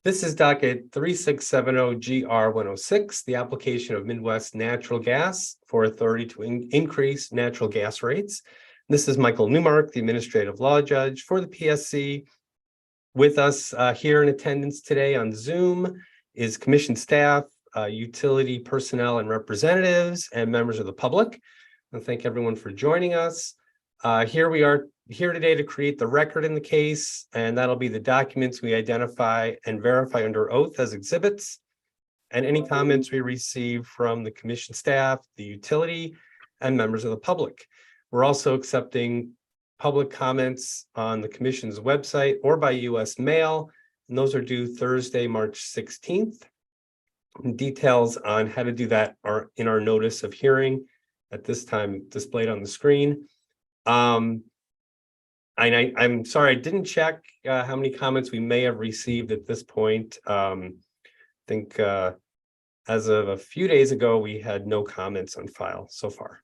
This is docket 3670GR106, the application of Midwest Natural Gas for authority to increase natural gas rates. This is Michael Newmark, the administrative law judge for the PSC. With us here in attendance today on Zoom is commission staff, utility personnel and representatives, and members of the public. And thank everyone for joining us. Here we are here today to create the record in the case, and that'll be the documents we identify and verify under oath as exhibits, and any comments we receive from the commission staff, the utility, and members of the public. We're also accepting public comments on the commission's website or by US mail, and those are due Thursday, March 16th. And details on how to do that are in our notice of hearing at this time displayed on the screen. I'm sorry, I didn't check how many comments we may have received at this point. I think as of a few days ago, we had no comments on file so far.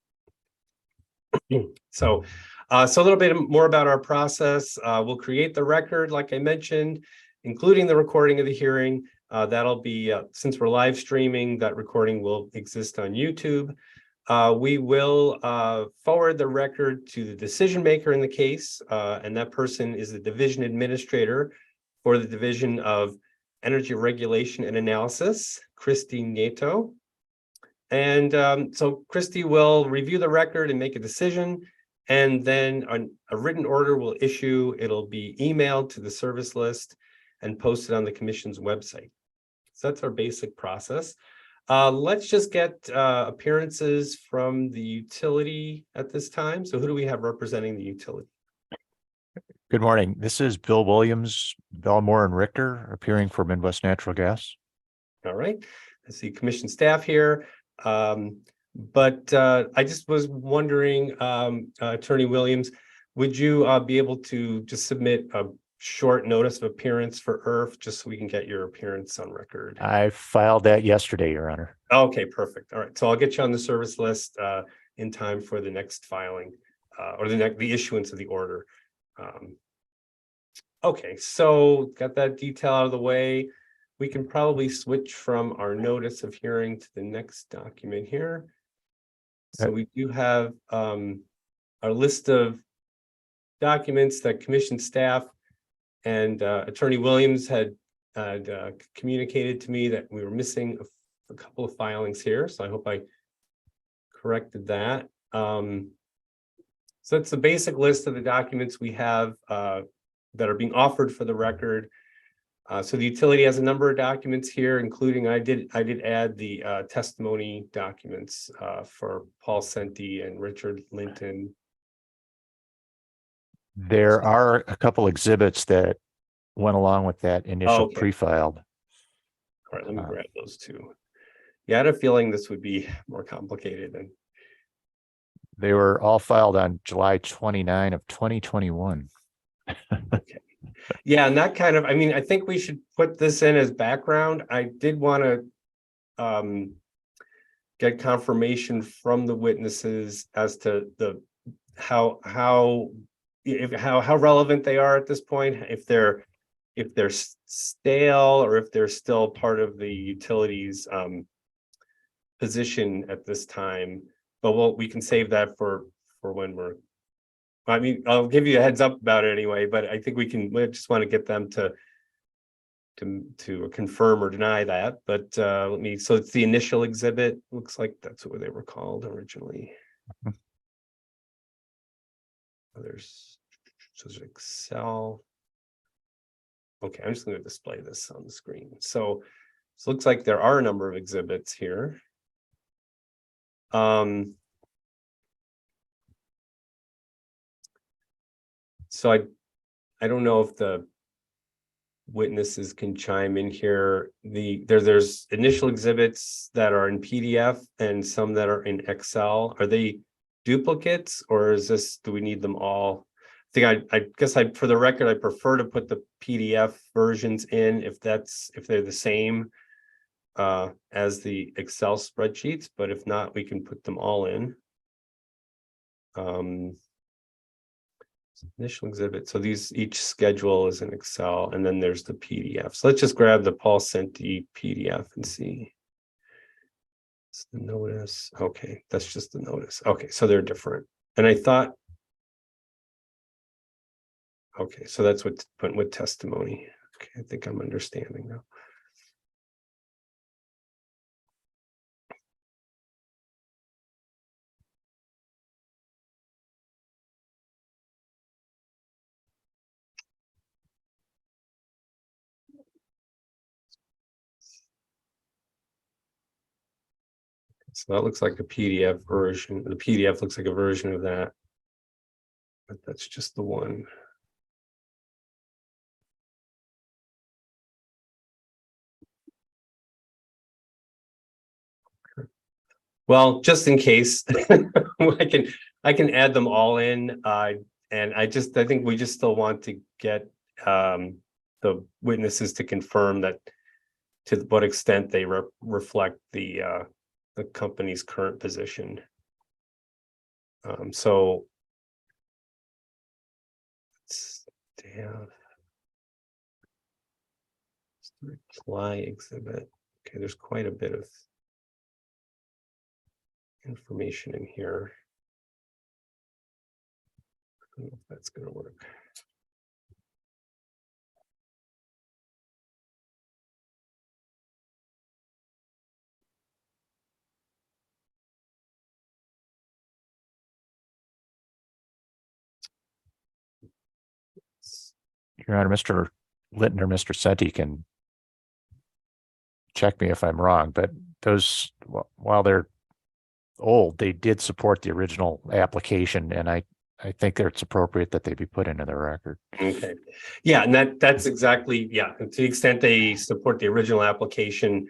So a little bit more about our process. We'll create the record, like I mentioned, including the recording of the hearing. That'll be, since we're live streaming, that recording will exist on YouTube. We will forward the record to the decision maker in the case, and that person is the division administrator for the Division of Energy Regulation and Analysis, Christy Nieto. And so Christy will review the record and make a decision, and then a written order will issue. It'll be emailed to the service list and posted on the commission's website. So that's our basic process. Let's just get appearances from the utility at this time. So who do we have representing the utility? Good morning. This is Bill Williams, Belmore and Richter, appearing for Midwest Natural Gas. All right. I see commission staff here. But I just was wondering, Attorney Williams, would you be able to just submit a short notice of appearance for IRF just so we can get your appearance on record? I filed that yesterday, Your Honor. Okay, perfect. All right, so I'll get you on the service list in time for the next filing or the issuance of the order. Okay, so got that detail out of the way. We can probably switch from our notice of hearing to the next document here. So we do have our list of documents that commission staff and Attorney Williams had communicated to me that we were missing a couple of filings here. So I hope I corrected that. So that's the basic list of the documents we have that are being offered for the record. So the utility has a number of documents here, including I did add the testimony documents for Paul Senti and Richard Linton. There are a couple exhibits that went along with that initial pre-filed. All right, let me grab those two. Yeah, I had a feeling this would be more complicated. And they were all filed on July 29 of 2021. Okay. Yeah, and that kind of, I mean, I think we should put this in as background. I did want to get confirmation from the witnesses as to the how relevant they are at this point, if they're stale or if they're still part of the utilities position at this time. But we can save that for when we're. I mean, I'll give you a heads up about it anyway, but I think we just want to get them to confirm or deny that. But so it's the initial exhibit. Looks like that's what they were called originally. There's Excel. Okay, I'm just going to display this on the screen. So it looks like there are a number of exhibits here. So I don't know if the witnesses can chime in here. There's initial exhibits that are in PDF and some that are in Excel. Are they duplicates, or do we need them all? I guess for the record, I prefer to put the PDF versions in if they're the same as the Excel spreadsheets, but if not, we can put them all in. Initial exhibit. So these, each schedule is in Excel, and then there's the PDF. So let's just grab the Paul Senti PDF and see. It's the notice. Okay, that's just the notice. Okay, so they're different. And I thought, okay, so that's what went with testimony. Okay, I think I'm understanding now. So that looks like a PDF version. The PDF looks like a version of that, but that's just the one. Well, just in case, I can add them all in. And I think we just still want to get the witnesses to confirm that to what extent they reflect the company's current position. So let's have reply exhibit. Okay, there's quite a bit of information in here. I don't know if that's going to work. Your Honor, Mr. Litton or Mr. Senti can check me if I'm wrong, but those, while they're old, they did support the original application, and I think that it's appropriate that they be put into the record. Okay, yeah, and that's exactly, yeah, to the extent they support the original application,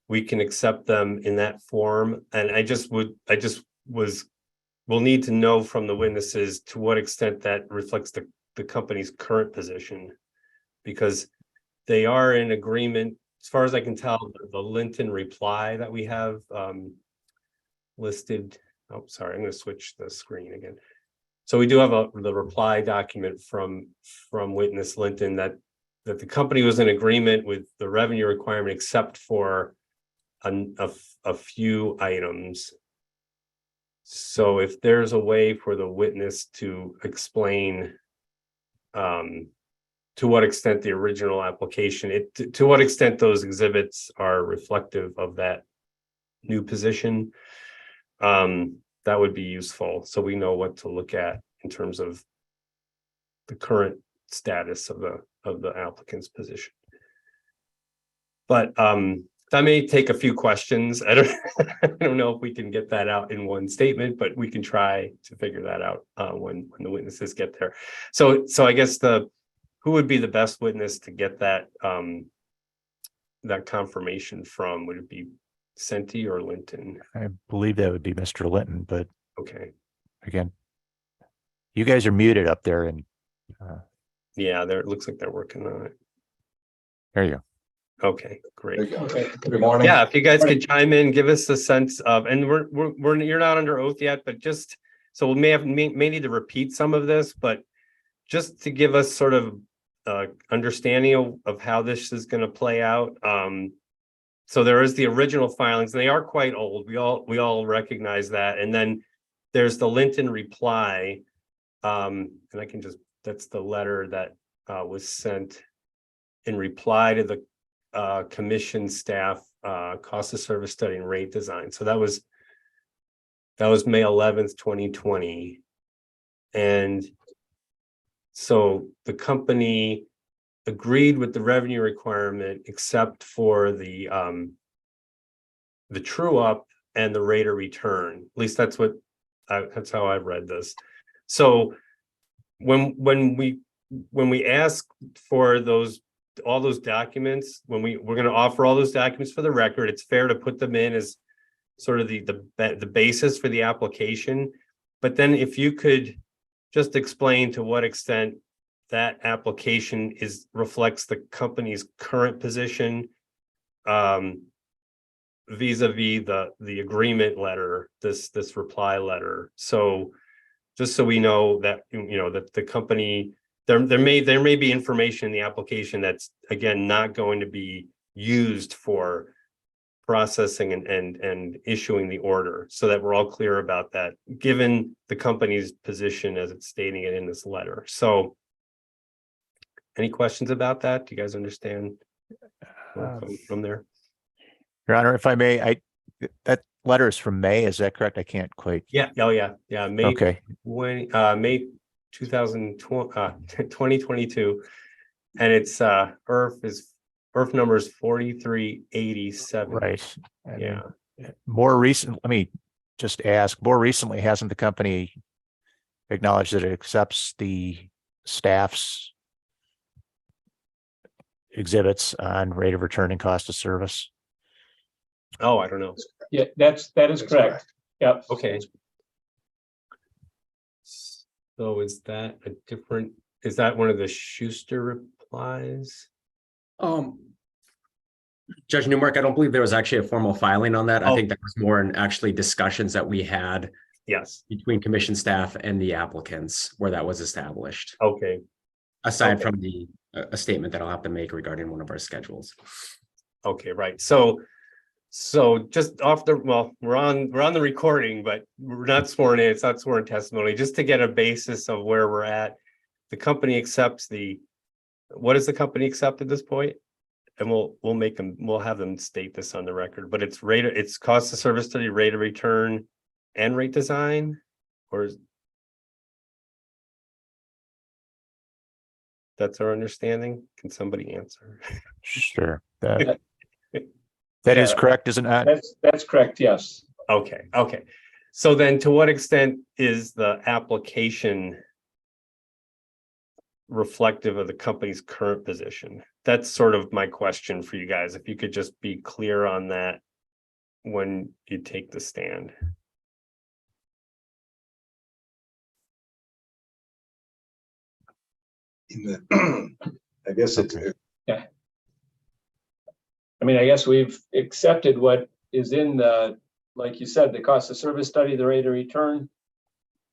we can accept them in that form. And we'll need to know from the witnesses to what extent that reflects the company's current position, because they are in agreement, as far as I can tell, the Linton reply that we have listed. Oh, sorry, I'm going to switch the screen again. So we do have the reply document from witness Linton that the company was in agreement with the revenue requirement except for a few items. So if there's a way for the witness to explain to what extent the original application, to what extent those exhibits are reflective of that new position, that would be useful, so we know what to look at in terms of the current status of the applicant's position. But that may take a few questions. I don't know if we can get that out in one statement, but we can try to figure that out when the witnesses get there. So I guess who would be the best witness to get that that confirmation from? Would it be Senti or Linton? I believe that would be Mr. Linton, but okay, again, you guys are muted up there, and yeah, it looks like they're working on it. There you go. Okay, great. Okay. Good morning. Yeah, if you guys could chime in, give us a sense of, and you're not under oath yet, but just so we may need to repeat some of this, but just to give us sort of understanding of how this is going to play out. So there is the original filings, and they are quite old. We all recognize that. And then there's the Linton reply. And I can that's the letter that was sent in reply to the commission staff cost of service study and rate design. So that was May 11th, 2020. And so the company agreed with the revenue requirement except for the true up and the rate of return. At least that's how I've read this. So when we ask for all those documents, when we're going to offer all those documents for the record, it's fair to put them in as sort of the basis for the application. But then if you could just explain to what extent that application reflects the company's current position vis-a-vis the agreement letter, this reply letter. So just so we know that, that the company, there may be information in the application that's, again, not going to be used for processing and issuing the order, so that we're all clear about that, given the company's position as it's stating it in this letter. So any questions about that? Do you guys understand where I'm coming from there? Your Honor, if I may, that letter is from May, is that correct? I can't quite. Yeah. Oh, yeah. Yeah. May Okay. May 2022, and it's IRF number is 4387. Right. And Yeah. more recent, let me just ask, more recently, hasn't the company acknowledged that it accepts the staff's exhibits on rate of return and cost of service? Oh, I don't know. Yeah, that is correct. Yep. Okay. So is that one of the Schuster replies? Judge Newmark, I don't believe there was actually a formal filing on that. I Oh. think that was more in actually discussions that we had Yes. between commission staff and the applicants where that was established, Okay. aside Okay. from a statement that I'll have to make regarding one of our schedules. Okay, right. So just we're on the recording, but we're not sworn in. It's not sworn testimony. Just to get a basis of where we're at, the company accepts what does the company accept at this point? And we'll have them state this on the record, but it's cost of service study, rate of return, and rate design, or that's our understanding? Can somebody answer? Sure. That is correct, isn't it? That's correct. Yes. Okay. So then to what extent is the application reflective of the company's current position? That's sort of my question for you guys. If you could just be clear on that when you take the stand. I guess it's Okay. I mean, I guess we've accepted what is in like you said, the cost of service study, the rate of return,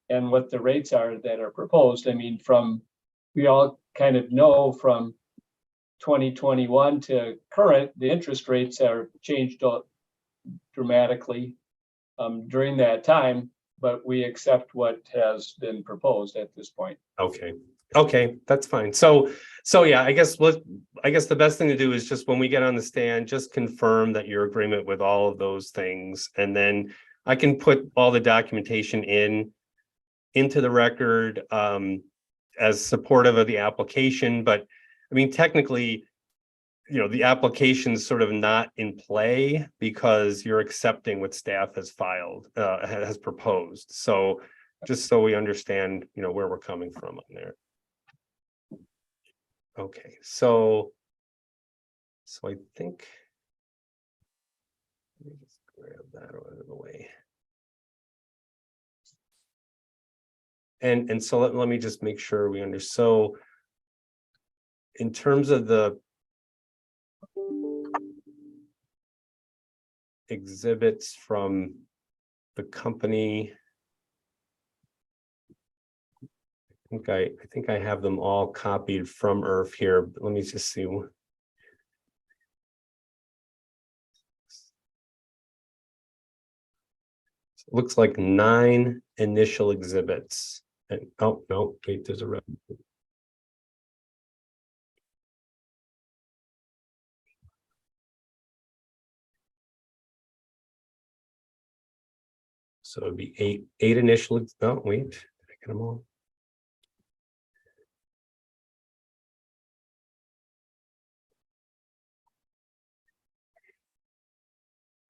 and what the rates are that are proposed. I mean, we all kind of know from 2021 to current, the interest rates are changed dramatically during that time, but we accept what has been proposed at this point. Okay, that's fine. So yeah, I guess the best thing to do is just when we get on the stand, just confirm that your agreement with all of those things, and then I can put all the documentation into the record as supportive of the application. But I mean, technically, the application's sort of not in play because you're accepting what staff has has proposed. So just so we understand, where we're coming from on there. Okay, so I think, let me just grab that out of the way. And so let me just make sure we understand. So in terms of the exhibits from the company, I think I have them all copied from IRF here, but let me just see. It looks like 9 initial exhibits. And oh no, wait, there's a red. So it'd be eight initial. Oh wait, did I get them all?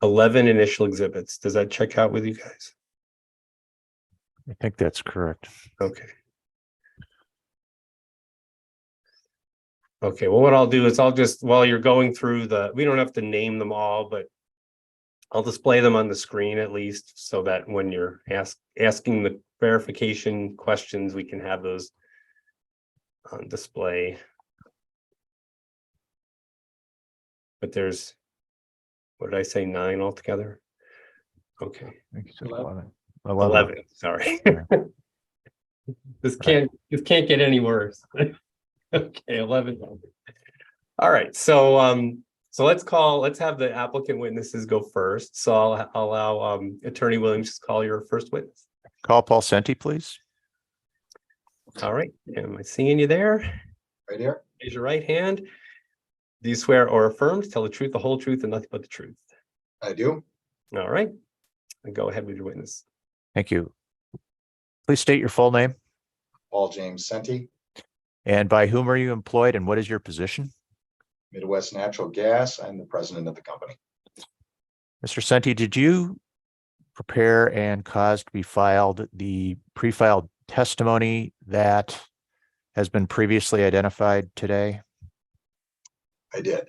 $11 initial exhibits. Does that check out with you guys? I think that's correct. Okay. Okay, well, what I'll do is while you're going through we don't have to name them all, but I'll display them on the screen at least so that when you're asking the verification questions, we can have those on display. But there's, what did I say, 9 altogether? Okay. I think it's 11. 11. 11, sorry. This can't get any worse. Okay, 11. All right, so let's have the applicant witnesses go first. So I'll allow Attorney Williams to call your first witness. Call Paul Senti, please. All right, am I seeing you there? Right here. Raise your right hand. Do you swear or affirm to tell the truth, the whole truth, and nothing but the truth? I do. All right, and go ahead with your witness. Thank you. Please state your full name Paul James Senti, and by whom are you employed and what is your position? Midwest Natural Gas. I'm the president of the company. Mr. Senti, did you prepare and cause to be filed the pre-filed testimony that has been previously identified today? I did.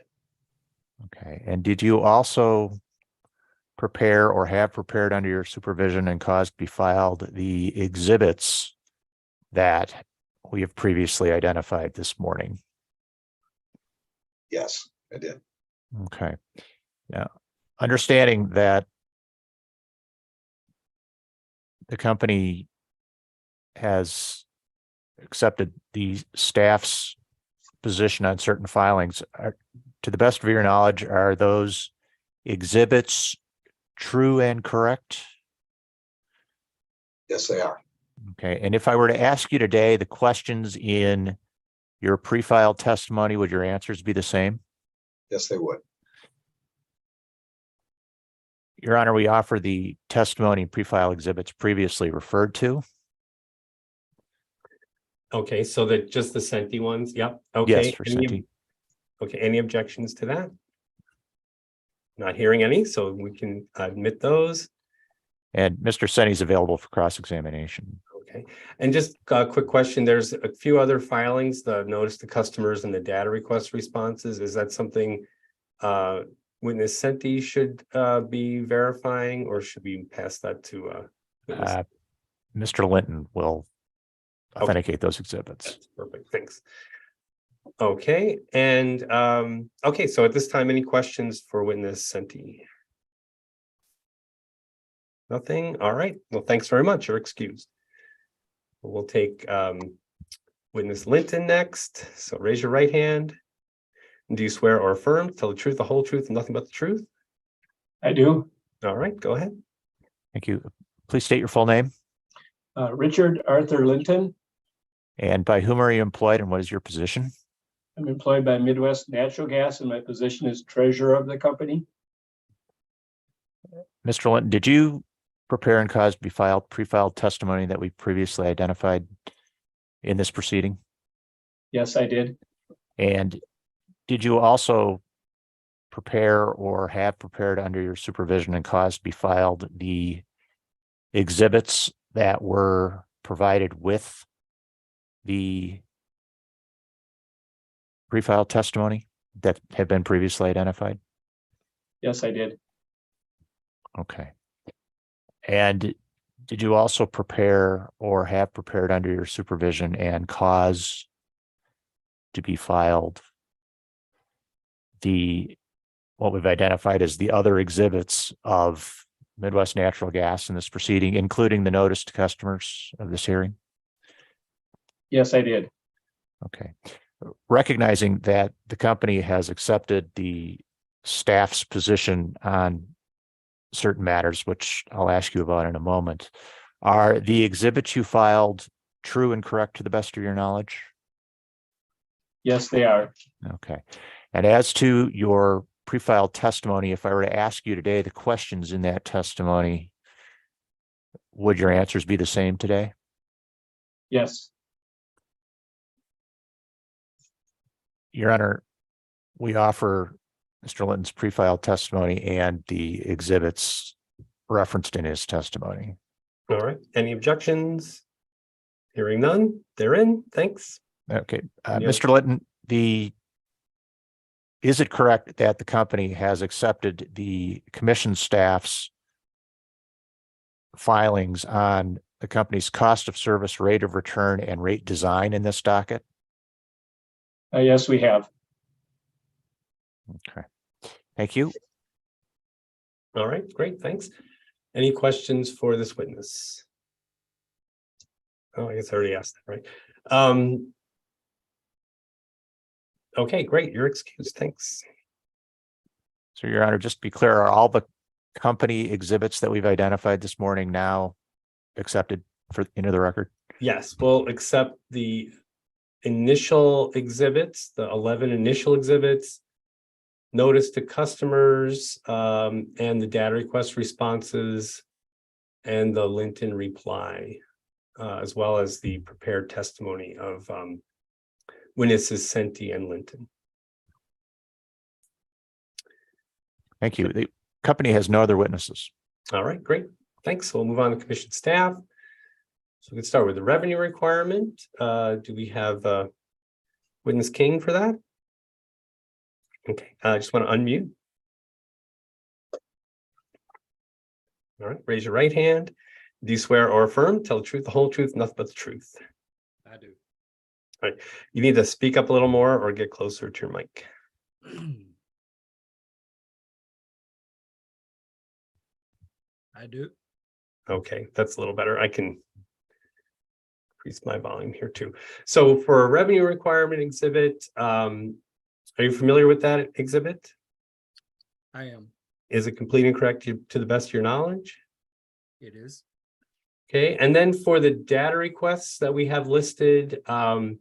Okay. And did you also prepare or have prepared under your supervision and caused to be filed the exhibits that we have previously identified this morning? Yes, I did. Okay. Now, understanding that the company has accepted the staff's position on certain filings, to the best of your knowledge, are those exhibits true and correct? Yes, they are. Okay. And if I were to ask you today the questions in your pre-filed testimony, would your answers be the same? Yes, they would. Your Honor, we offer the testimony and pre-file exhibits previously referred to. Okay, so that just the Senti ones? Yep. Okay. Yes, for Senti. Okay, any objections to that? Not hearing any, so we can admit those. And Mr. Senti is available for cross-examination. Okay, and just a quick question, there's a few other filings, the notice to customers and the data request responses. Is that something witness Senti should be verifying, or should we pass that to witness? Mr. Linton will authenticate those exhibits. That's perfect, thanks. Okay, and okay, so at this time, any questions for witness Senti? Nothing. All right, well, thanks very much. You're excused. We'll take witness Linton next. So raise your right hand. Do you swear or affirm to tell the truth, the whole truth, and nothing but the truth? I do. All right, go ahead. Thank you. Please state your full name Richard Arthur Linton. and by whom are you employed and what is your position? I'm employed by Midwest Natural Gas and my position is treasurer of the company. Mr. Linton, did you prepare and cause to be filed pre-filed testimony that we previously identified in this proceeding? Yes, I did. And did you also prepare or have prepared under your supervision and cause to be filed the exhibits that were provided with the pre-filed testimony that have been previously identified? Yes, I did. Okay. And did you also prepare or have prepared under your supervision and cause to be filed what we've identified as the other exhibits of Midwest Natural Gas in this proceeding, including the notice to customers of this hearing? Yes, I did. Okay. Recognizing that the company has accepted the staff's position on certain matters, which I'll ask you about in a moment, are the exhibits you filed true and correct to the best of your knowledge? Yes, they are. Okay. And as to your pre-filed testimony, if I were to ask you today the questions in that testimony, would your answers be the same today? Yes. Your Honor, we offer Mr. Linton's pre-filed testimony and the exhibits referenced in his testimony. All right, any objections? Hearing none, they're in, thanks. Okay. Yeah. Mr. Linton, is it correct that the company has accepted the commission staff's filings on the company's cost of service, rate of return, and rate design in this docket? Yes, we have. Okay. Thank you. All right, great, thanks. Any questions for this witness? Oh, I guess I already asked that, right? Okay, great. You're excused. Thanks. So Your Honor, just to be clear, are all the company exhibits that we've identified this morning now accepted for into the record? Yes, we'll accept the initial exhibits, the 11 initial exhibits, notice to customers, and the data request responses, and the Linton reply, as well as the prepared testimony of witnesses Senti and Linton. Thank you. The company has no other witnesses. All right, great. Thanks. We'll move on to commission staff. So we can start with the revenue requirement. Do we have witness King for that? Okay, I just want to unmute. All right, raise your right hand. Do you swear or affirm, tell the truth, the whole truth, nothing but the truth? I do. All right, you need to speak up a little more or get closer to your mic. I do. Okay, that's a little better. I can increase my volume here too. So for a revenue requirement exhibit, are you familiar with that exhibit? I am. Is it complete and correct to the best of your knowledge? It is. Okay, and then for the data requests that we have listed, I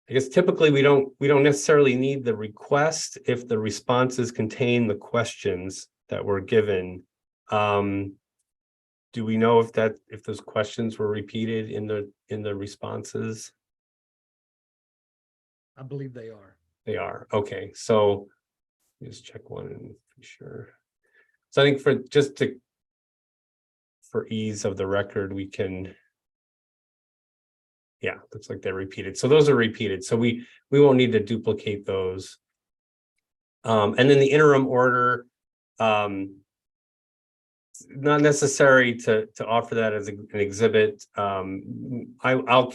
guess typically we don't necessarily need the request if the responses contain the questions that were given. Do we know if those questions were repeated in the responses? I believe they are. They are. Okay, so just check one and be sure. So I think for ease of the record, we can. Yeah, looks like they're repeated. So those are repeated. So we won't need to duplicate those. And then the interim order, not necessary to offer that as an exhibit. I'll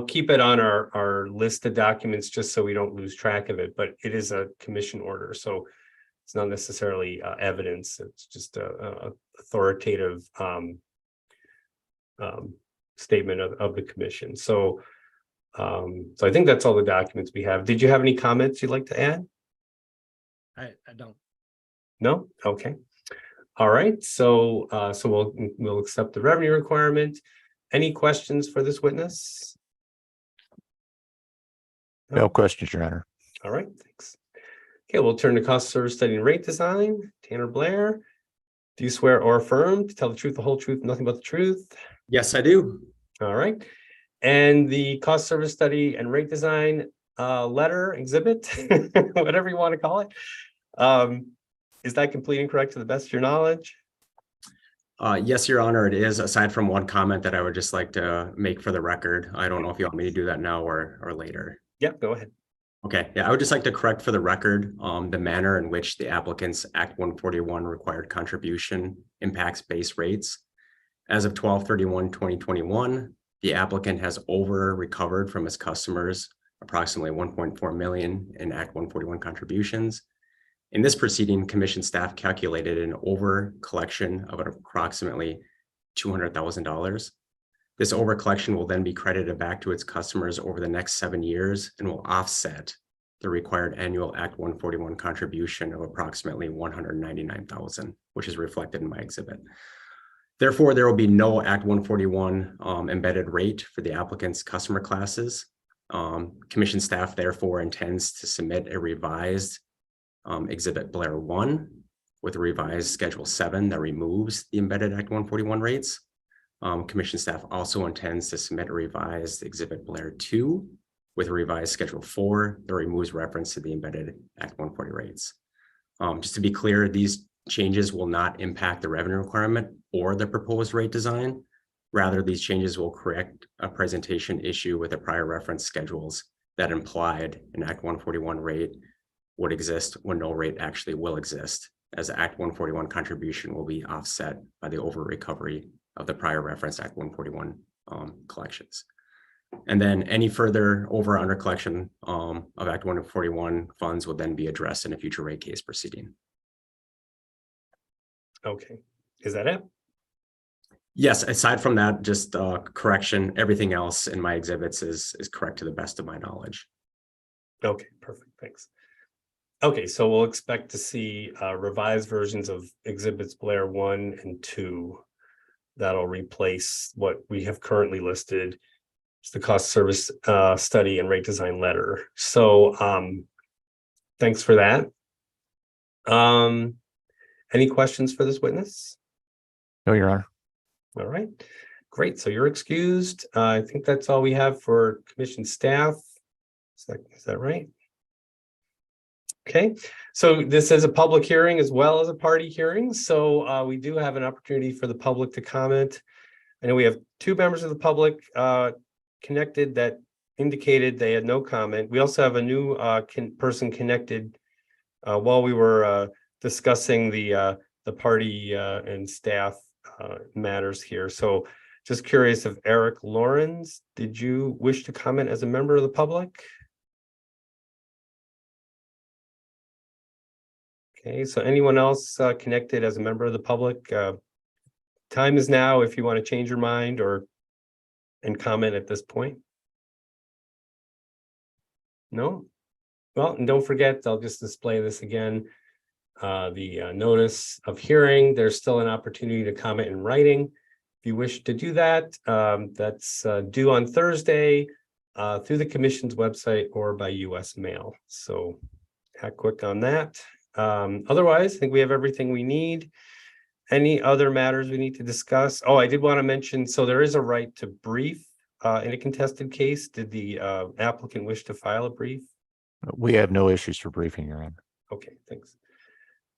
keep it on our list of documents just so we don't lose track of it, but it is a commission order, so it's not necessarily evidence. It's just a authoritative statement of the commission. So I think that's all the documents we have. Did you have any comments you'd like to add? I don't. No? Okay. All right, so we'll accept the revenue requirement. Any questions for this witness? No questions, Your Honor. All right, thanks. Okay, we'll turn to cost of service study and rate design. Tanner Blair, do you swear or affirm to tell the truth, the whole truth, nothing but the truth? Yes, I do. All right, and the cost service study and rate design letter exhibit, whatever you want to call it. Is that complete and correct to the best of your knowledge? Yes, Your Honor, it is, aside from one comment that I would just like to make for the record. I don't know if you want me to do that now or later. Yep, go ahead. Okay, yeah, I would just like to correct for the record the manner in which the applicant's Act 141 required contribution impacts base rates. As of 12/31/2021, the applicant has over recovered from his customers approximately 1.4 million in Act 141 contributions. In this proceeding, commission staff calculated an over collection of approximately $200,000. This over collection will then be credited back to its customers over the next 7 years and will offset the required annual Act 141 contribution of approximately $199,000, which is reflected in my exhibit. Therefore, there will be no Act 141 embedded rate for the applicant's customer classes. Commission staff therefore intends to submit a revised Exhibit Blair 1 with a revised Schedule 7 that removes the embedded Act 141 rates. Commission staff also intends to submit a revised Exhibit Blair 2 with a revised Schedule 4 that removes reference to the embedded Act 140 rates. Just to be clear, these changes will not impact the revenue requirement or the proposed rate design. Rather, these changes will correct a presentation issue with the prior reference schedules that implied an Act 141 rate would exist when no rate actually will exist, as Act 141 contribution will be offset by the over recovery of the prior reference Act 141 collections. And then any further over or under collection of Act 141 funds will then be addressed in a future rate case proceeding. Okay, is that it? Yes, aside from that, just correction, everything else in my exhibits is correct to the best of my knowledge. Okay, perfect, thanks. Okay, so we'll expect to see revised versions of exhibits Blair 1 and 2. That'll replace what we have currently listed. It's the cost service study and rate design letter. So thanks for that. Any questions for this witness? No, Your Honor. All right, great. So you're excused. I think that's all we have for commission staff. Is that right? Okay, so this is a public hearing as well as a party hearing. So we do have an opportunity for the public to comment. I know we have 2 members of the public connected that indicated they had no comment. We also have a new person connected while we were discussing the party and staff matters here. So just curious if Eric Lawrence, did you wish to comment as a member of the public? Okay, so anyone else connected as a member of the public? Time is now if you want to change your mind and comment at this point. No? Well, and don't forget, I'll just display this again. The notice of hearing, there's still an opportunity to comment in writing. If you wish to do that, that's due on Thursday through the commission's website or by US mail. So act quick on that. Otherwise, I think we have everything we need. Any other matters we need to discuss? Oh, I did want to mention, so there is a right to brief in a contested case. Did the applicant wish to file a brief? We have no issues for briefing, Your Honor. Okay, thanks.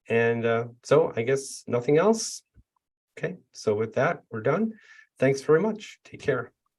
And so I guess nothing else. Okay, so with that, we're done. Thanks very much. Take care.